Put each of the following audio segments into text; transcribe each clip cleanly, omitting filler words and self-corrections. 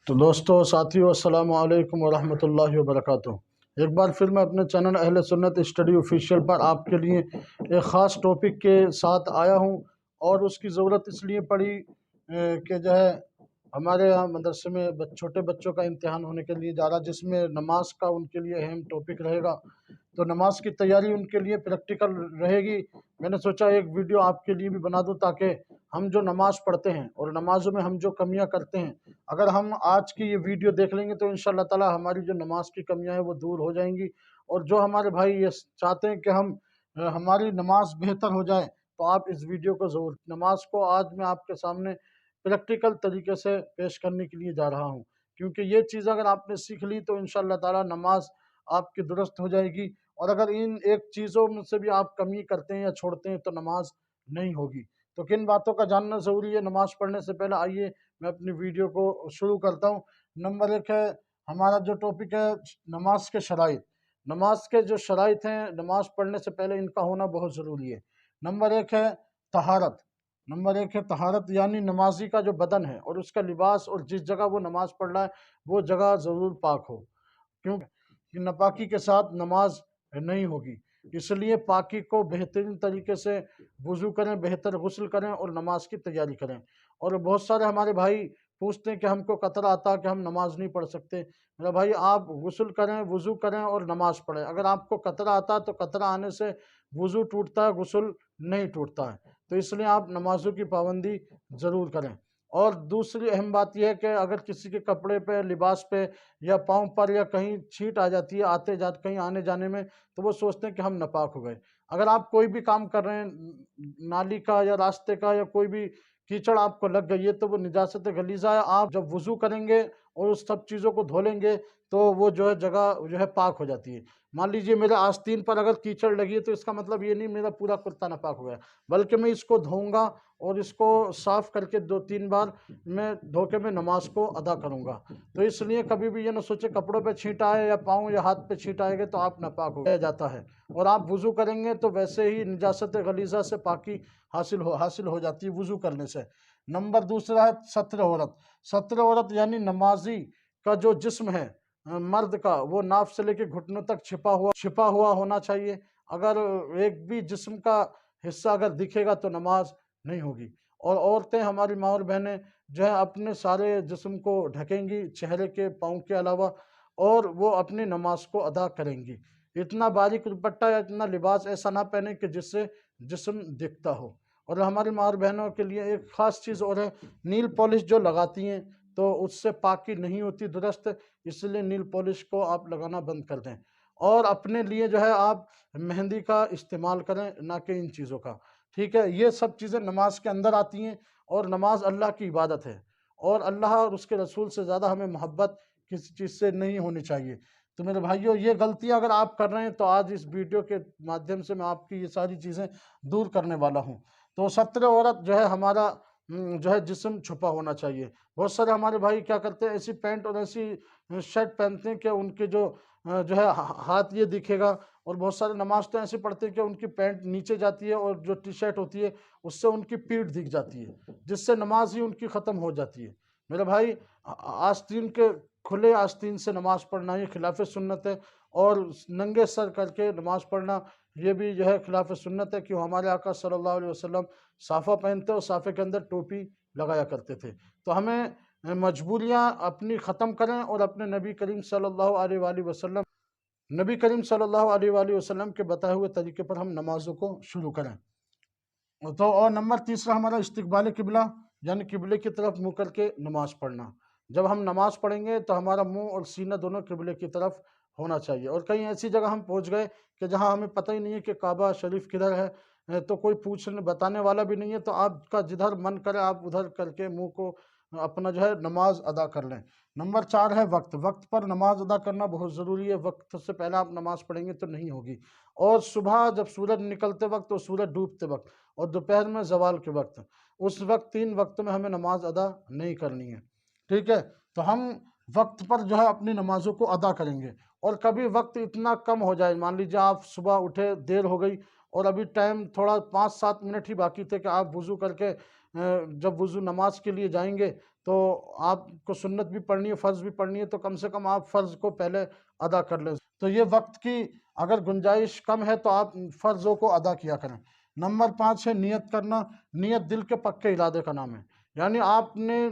تو دوستو ساتھیو السلام علیکم ورحمۃ اللہ وبرکاتہ۔ ایک بار پھر میں اپنے چینل اہل سنت اسٹڈی آفیشیل پر آپ کے لیے ایک خاص ٹاپک کے ساتھ آیا ہوں، اور اس کی ضرورت اس لیے پڑی کہ جو ہے ہمارے یہاں مدرسے میں چھوٹے بچوں کا امتحان ہونے کے لیے جا رہا، جس میں نماز کا ان کے لیے اہم ٹاپک رہے گا۔ تو نماز کی تیاری ان کے لیے پریکٹیکل رہے گی۔ میں نے سوچا ایک ویڈیو آپ کے لیے بھی بنا دوں، تاکہ ہم جو نماز پڑھتے ہیں اور نمازوں میں ہم جو کمیاں کرتے ہیں، اگر ہم آج کی یہ ویڈیو دیکھ لیں گے تو انشاءاللہ تعالی ہماری جو نماز کی کمیاں ہیں وہ دور ہو جائیں گی۔ اور جو ہمارے بھائی یہ چاہتے ہیں کہ ہماری نماز بہتر ہو جائے، تو آپ اس ویڈیو کو ضرور، نماز کو آج میں آپ کے سامنے پریکٹیکل طریقے سے پیش کرنے کے لیے جا رہا ہوں، کیونکہ یہ چیز اگر آپ نے سیکھ لی تو انشاءاللہ تعالی نماز آپ کی درست ہو جائے گی، اور اگر ان ایک چیزوں میں سے بھی آپ کمی کرتے ہیں یا چھوڑتے ہیں تو نماز نہیں ہوگی۔ تو کن باتوں کا جاننا ضروری ہے نماز پڑھنے سے پہلے؟ آئیے میں اپنی ویڈیو کو شروع کرتا ہوں۔ نمبر ایک ہے ہمارا جو ٹاپک ہے نماز کے شرائط۔ نماز کے جو شرائط ہیں نماز پڑھنے سے پہلے ان کا ہونا بہت ضروری ہے۔ نمبر ایک ہے طہارت۔ طہارت یعنی نمازی کا جو بدن ہے اور اس کا لباس، اور جس جگہ وہ نماز پڑھ رہا ہے وہ جگہ ضرور پاک ہو، کیونکہ ناپاکی کے ساتھ نماز نہیں ہوگی۔ اس لیے پاکی کو بہترین طریقے سے وضو کریں، بہتر غسل کریں اور نماز کی تیاری کریں۔ اور بہت سارے ہمارے بھائی پوچھتے ہیں کہ ہم کو قطرہ آتا کہ ہم نماز نہیں پڑھ سکتے۔ میرا بھائی، آپ غسل کریں، وضو کریں اور نماز پڑھیں۔ اگر آپ کو قطرہ آتا تو قطرہ آنے سے وضو ٹوٹتا ہے، غسل نہیں ٹوٹتا ہے، تو اس لیے آپ نمازوں کی پابندی ضرور کریں۔ اور دوسری اہم بات یہ ہے کہ اگر کسی کے کپڑے پہ، لباس پہ یا پاؤں پر یا کہیں چھینٹ آ جاتی ہے کہیں آنے جانے میں، تو وہ سوچتے ہیں کہ ہم ناپاک ہو گئے۔ اگر آپ کوئی بھی کام کر رہے ہیں، نالی کا یا راستے کا یا کوئی بھی کیچڑ آپ کو لگ گئی ہے، تو وہ نجاست غلیظہ ہے۔ آپ جب وضو کریں گے اور اس سب چیزوں کو دھو لیں گے تو وہ جو ہے جگہ جو ہے پاک ہو جاتی ہے۔ مان لیجئے میرے آستین پر اگر کیچڑ لگی ہے تو اس کا مطلب یہ نہیں میرا پورا کرتا ناپاک ہو گیا، بلکہ میں اس کو دھوؤں گا اور اس کو صاف کر کے 2-3 بار میں دھو کے میں نماز کو ادا کروں گا۔ تو اس لیے کبھی بھی یہ نہ سوچے کپڑوں پہ چھینٹ آئے یا پاؤں یا ہاتھ پہ چھینٹ آئے گے تو آپ ناپاک ہو جاتا ہے۔ اور آپ وضو کریں گے تو ویسے ہی نجاست غلیظہ سے پاکی حاصل ہو جاتی ہے وضو کرنے سے۔ نمبر دوسرا ہے ستر عورت۔ ستر عورت یعنی نمازی کا جو جسم ہے مرد کا، وہ ناف سے لے کے گھٹنوں تک چھپا ہوا ہونا چاہیے۔ اگر ایک بھی جسم کا حصہ اگر دکھے گا تو نماز نہیں ہوگی۔ اور عورتیں، ہماری ماں اور بہنیں جو ہے اپنے سارے جسم کو ڈھکیں گی، چہرے کے، پاؤں کے علاوہ، اور وہ اپنی نماز کو ادا کریں گی۔ اتنا باریک دوپٹہ یا اتنا لباس ایسا نہ پہنے کہ جس سے جسم دکھتا ہو۔ اور ہماری ماں اور بہنوں کے لیے ایک خاص چیز اور ہے، نیل پالش جو لگاتی ہیں تو اس سے پاکی نہیں ہوتی درست، اس لیے نیل پالش کو آپ لگانا بند کر دیں۔ اور اپنے لیے جو ہے آپ مہندی کا استعمال کریں، نہ کہ ان چیزوں کا، ٹھیک ہے؟ یہ سب چیزیں نماز کے اندر آتی ہیں، اور نماز اللہ کی عبادت ہے، اور اللہ اور اس کے رسول سے زیادہ ہمیں محبت کسی چیز سے نہیں ہونی چاہیے۔ تو میرے بھائیو، یہ غلطیاں اگر آپ کر رہے ہیں تو آج اس ویڈیو کے مادھیم سے میں آپ کی یہ ساری چیزیں دور کرنے والا ہوں۔ تو ستر عورت جو ہے ہمارا جو ہے جسم چھپا ہونا چاہیے۔ بہت سارے ہمارے بھائی کیا کرتے ہیں، ایسی پینٹ اور ایسی شرٹ پہنتے ہیں کہ ان کے جو ہے ہاتھ یہ دکھے گا، اور بہت سارے نماز تو ایسے پڑھتے ہیں کہ ان کی پینٹ نیچے جاتی ہے اور جو ٹی شرٹ ہوتی ہے اس سے ان کی پیٹھ دکھ جاتی ہے، جس سے نماز ہی ان کی ختم ہو جاتی ہے۔ میرے بھائی، آستین کے کھلے آستین سے نماز پڑھنا یہ خلاف سنت ہے، اور ننگے سر کر کے نماز پڑھنا یہ بھی جو ہے خلاف سنت ہے، کہ ہمارے آقا صلی اللہ علیہ وسلم صافہ پہنتے اور صافے کے اندر ٹوپی لگایا کرتے تھے۔ تو ہمیں مجبوریاں اپنی ختم کریں اور اپنے نبی کریم صلی اللہ علیہ وآلہ وسلم کے بتائے ہوئے طریقے پر ہم نمازوں کو شروع کریں۔ تو اور نمبر تیسرا ہمارا استقبال قبلہ، یعنی قبلے کی طرف منہ کر کے نماز پڑھنا۔ جب ہم نماز پڑھیں گے تو ہمارا منہ اور سینہ دونوں قبلے کی طرف ہونا چاہیے۔ اور کہیں ایسی جگہ ہم پہنچ گئے کہ جہاں ہمیں پتہ ہی نہیں ہے کہ کعبہ شریف کدھر ہے، تو کوئی بتانے والا بھی نہیں ہے، تو آپ کا جدھر من کرے آپ ادھر کر کے منہ کو اپنا جو ہے نماز ادا کر لیں۔ نمبر 4 ہے وقت۔ وقت پر نماز ادا کرنا بہت ضروری ہے۔ وقت سے پہلے آپ نماز پڑھیں گے تو نہیں ہوگی۔ اور صبح جب سورج نکلتے وقت اور سورج ڈوبتے وقت، اور دوپہر میں زوال کے وقت، اس وقت 3 وقت میں ہمیں نماز ادا نہیں کرنی ہے، ٹھیک ہے؟ تو ہم وقت پر جو ہے اپنی نمازوں کو ادا کریں گے۔ اور کبھی وقت اتنا کم ہو جائے، مان لیجیے آپ صبح اٹھے، دیر ہو گئی اور ابھی ٹائم تھوڑا 5-7 منٹ ہی باقی تھے کہ آپ وضو کر کے جب وضو نماز کے لیے جائیں گے تو آپ کو سنت بھی پڑھنی ہے، فرض بھی پڑھنی ہے، تو کم سے کم آپ فرض کو پہلے ادا کر لیں۔ تو یہ وقت کی اگر گنجائش کم ہے تو آپ فرضوں کو ادا کیا کریں۔ نمبر 5 ہے نیت کرنا۔ نیت دل کے پکے ارادے کا نام ہے، یعنی آپ نے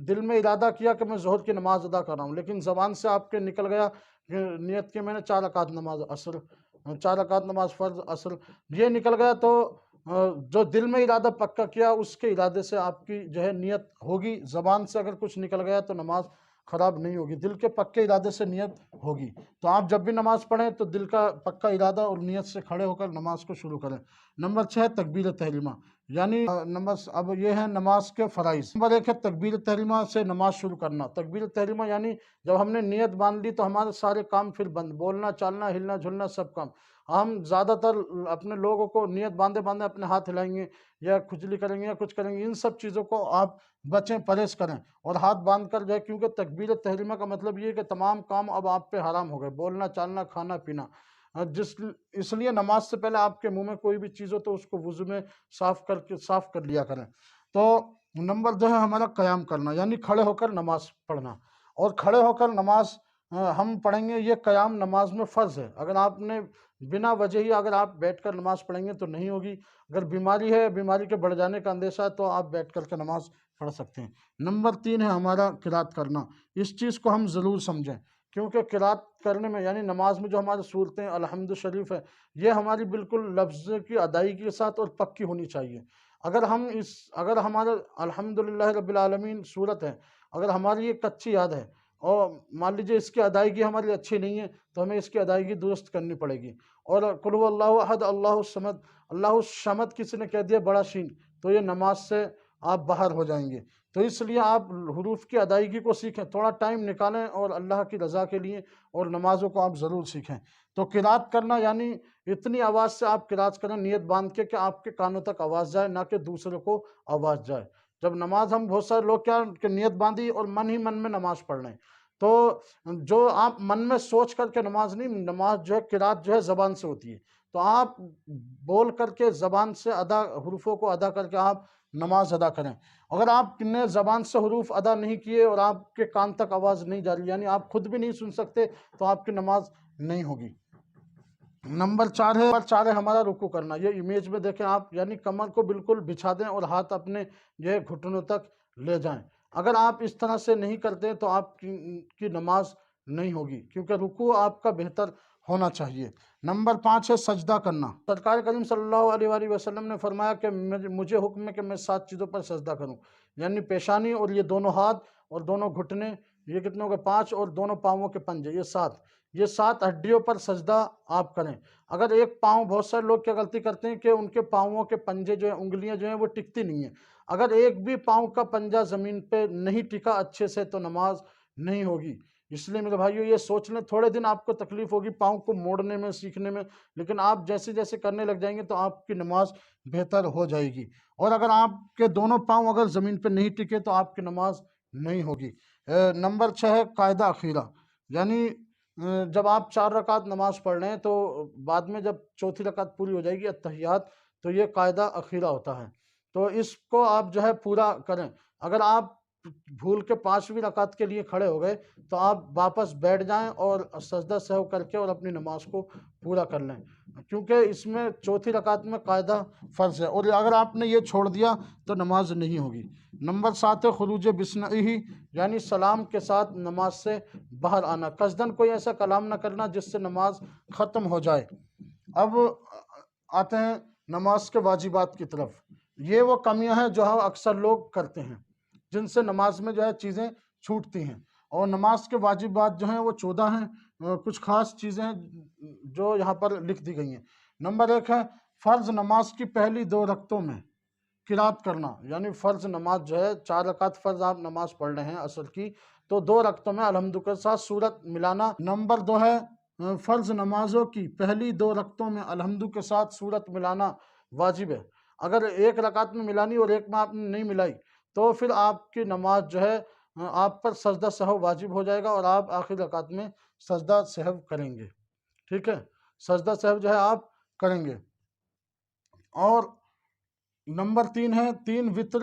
دل میں ارادہ کیا کہ میں ظہر کی نماز ادا کر رہا ہوں، لیکن زبان سے آپ کے نکل گیا کہ نیت کی میں نے 4 رکعت نماز عصر، 4 رکعت نماز فرض عصر، یہ نکل گیا، تو جو دل میں ارادہ پکا کیا اس کے ارادے سے آپ کی جو ہے نیت ہوگی۔ زبان سے اگر کچھ نکل گیا تو نماز خراب نہیں ہوگی، دل کے پکے ارادے سے نیت ہوگی۔ تو آپ جب بھی نماز پڑھیں تو دل کا پکا ارادہ اور نیت سے کھڑے ہو کر نماز کو شروع کریں۔ نمبر 6 تکبیر تحریمہ، یعنی اب یہ ہے نماز کے فرائض۔ نمبر 1 ہے تکبیر تحریمہ سے نماز شروع کرنا۔ تکبیر تحریمہ یعنی جب ہم نے نیت باندھ لی تو ہمارے سارے کام پھر بند، بولنا چالنا ہلنا جھلنا سب کام۔ ہم زیادہ تر اپنے لوگوں کو نیت باندھے باندھے اپنے ہاتھ ہلائیں گے یا کھجلی کریں گے یا کچھ کریں گے، ان سب چیزوں کو آپ بچیں، پرہیز کریں اور ہاتھ باندھ کر جو ہے، کیونکہ تکبیر تحریمہ کا مطلب یہ ہے کہ تمام کام اب آپ پہ حرام ہو گئے، بولنا چالنا کھانا پینا۔ اس لیے نماز سے پہلے آپ کے منہ میں کوئی بھی چیز ہو تو اس کو وضو میں صاف کر لیا کریں۔ تو نمبر 2 ہے ہمارا قیام کرنا، یعنی کھڑے ہو کر نماز پڑھنا، اور کھڑے ہو کر نماز ہم پڑھیں گے، یہ قیام نماز میں فرض ہے۔ اگر آپ نے بنا وجہ ہی اگر آپ بیٹھ کر نماز پڑھیں گے تو نہیں ہوگی۔ اگر بیماری ہے، بیماری کے بڑھ جانے کا اندیشہ ہے تو آپ بیٹھ کر کے نماز پڑھ سکتے ہیں۔ نمبر 3 ہے ہمارا قرات کرنا۔ اس چیز کو ہم ضرور سمجھیں، کیونکہ قرات کرنے میں یعنی نماز میں جو ہماری صورتیں الحمد شریف ہے، یہ ہماری بالکل لفظ کی ادائیگی کے ساتھ اور پکی ہونی چاہیے۔ اگر ہمارا الحمدللہ رب العالمین صورت ہے، اگر ہماری یہ کچی یاد ہے اور مان لیجیے اس کی ادائیگی ہماری اچھی نہیں ہے تو ہمیں اس کی ادائیگی درست کرنی پڑے گی۔ اور قل هو اللہ احد اللہ الصمد، اللہ الصمد کسی نے کہہ دیا بڑا شین تو یہ نماز سے آپ باہر ہو جائیں گے۔ تو اس لیے آپ حروف کی ادائیگی کو سیکھیں، تھوڑا ٹائم نکالیں اور اللہ کی رضا کے لیے، اور نمازوں کو آپ ضرور سیکھیں۔ تو قرات کرنا یعنی اتنی آواز سے آپ قرات کریں نیت باندھ کے کہ آپ کے کانوں تک آواز جائے، نہ کہ دوسروں کو آواز جائے۔ جب نماز ہم بہت سارے لوگ کیا کہ نیت باندھی اور من ہی من میں نماز پڑھ رہے ہیں، تو جو آپ من میں سوچ کر کے نماز نہیں، نماز جو ہے قرات جو ہے زبان سے ہوتی ہے، تو آپ بول کر کے زبان سے حروفوں کو ادا کر کے آپ نماز ادا کریں۔ اگر آپ نے زبان سے حروف ادا نہیں کیے اور آپ کے کان تک آواز نہیں جا رہی، یعنی آپ خود بھی نہیں سن سکتے، تو آپ کی نماز نہیں ہوگی۔ نمبر 4 ہے ہمارا رکوع کرنا۔ یہ امیج میں دیکھیں آپ، یعنی کمر کو بالکل بچھا دیں اور ہاتھ اپنے یہ گھٹنوں تک لے جائیں۔ اگر آپ اس طرح سے نہیں کرتے تو آپ کی نماز نہیں ہوگی، کیونکہ رکوع آپ کا بہتر ہونا چاہیے۔ نمبر 5 ہے سجدہ کرنا۔ سرکار کریم صلی اللہ علیہ وآلہ وسلم نے فرمایا کہ مجھے حکم ہے کہ میں 7 چیزوں پر سجدہ کروں، یعنی پیشانی اور یہ دونوں ہاتھ اور دونوں گھٹنے، یہ کتنے ہو گئے 5، اور دونوں پاؤں کے پنجے، یہ 7 ہڈیوں پر سجدہ آپ کریں۔ اگر ایک پاؤں، بہت سارے لوگ کیا غلطی کرتے ہیں کہ ان کے پاؤں کے پنجے جو ہیں، انگلیاں جو ہیں وہ ٹکتی نہیں ہیں۔ اگر ایک بھی پاؤں کا پنجہ زمین پہ نہیں ٹکا اچھے سے تو نماز نہیں ہوگی۔ اس لیے میرے بھائیو یہ سوچ لیں، تھوڑے دن آپ کو تکلیف ہوگی پاؤں کو موڑنے میں، سیکھنے میں، لیکن آپ جیسے جیسے کرنے لگ جائیں گے تو آپ کی نماز بہتر ہو جائے گی۔ اور اگر آپ کے دونوں پاؤں اگر زمین پہ نہیں ٹکے تو آپ کی نماز نہیں ہوگی۔ نمبر 6 ہے قاعدہ اخیرہ، یعنی جب آپ 4 رکعت نماز پڑھ رہے ہیں تو بعد میں جب چوتھی رکعت پوری ہو جائے گی التحیات، تو یہ قاعدہ اخیرہ ہوتا ہے، تو اس کو آپ جو ہے پورا کریں۔ اگر آپ بھول کے 5ویں رکعت کے لیے کھڑے ہو گئے تو آپ واپس بیٹھ جائیں اور سجدہ سہو کر کے اور اپنی نماز کو پورا کر لیں، کیونکہ اس میں چوتھی رکعت میں قاعدہ فرض ہے، اور اگر آپ نے یہ چھوڑ دیا تو نماز نہیں ہوگی۔ نمبر 7 ہے خروج بسمعہ، یعنی سلام کے ساتھ نماز سے باہر آنا، قصداً کوئی ایسا کلام نہ کرنا جس سے نماز ختم ہو جائے۔ اب آتے ہیں نماز کے واجبات کی طرف۔ یہ وہ کمیاں ہیں جو اکثر لوگ کرتے ہیں، جن سے نماز میں جو ہے چیزیں چھوٹتی ہیں، اور نماز کے واجبات جو ہیں وہ 14 ہیں۔ کچھ خاص چیزیں جو یہاں پر لکھ دی گئی ہیں۔ نمبر 1 ہے فرض نماز کی پہلی 2 رکعتوں میں قرات کرنا، یعنی فرض نماز جو ہے 4 رکعت فرض آپ نماز پڑھ رہے ہیں عصر کی، تو 2 رکعتوں میں الحمد کے ساتھ سورت ملانا۔ نمبر 2 ہے فرض نمازوں کی پہلی 2 رکعتوں میں الحمد کے ساتھ سورت ملانا واجب ہے۔ اگر ایک رکعت میں ملانی اور ایک میں آپ نے نہیں ملائی تو پھر آپ کی نماز جو ہے آپ پر سجدہ سہو واجب ہو جائے گا اور آپ آخری رکعت میں سجدہ سہو کریں گے، ٹھیک ہے، سجدہ سہو جو ہے آپ کریں گے۔ اور نمبر 3 ہے 3 وتر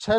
6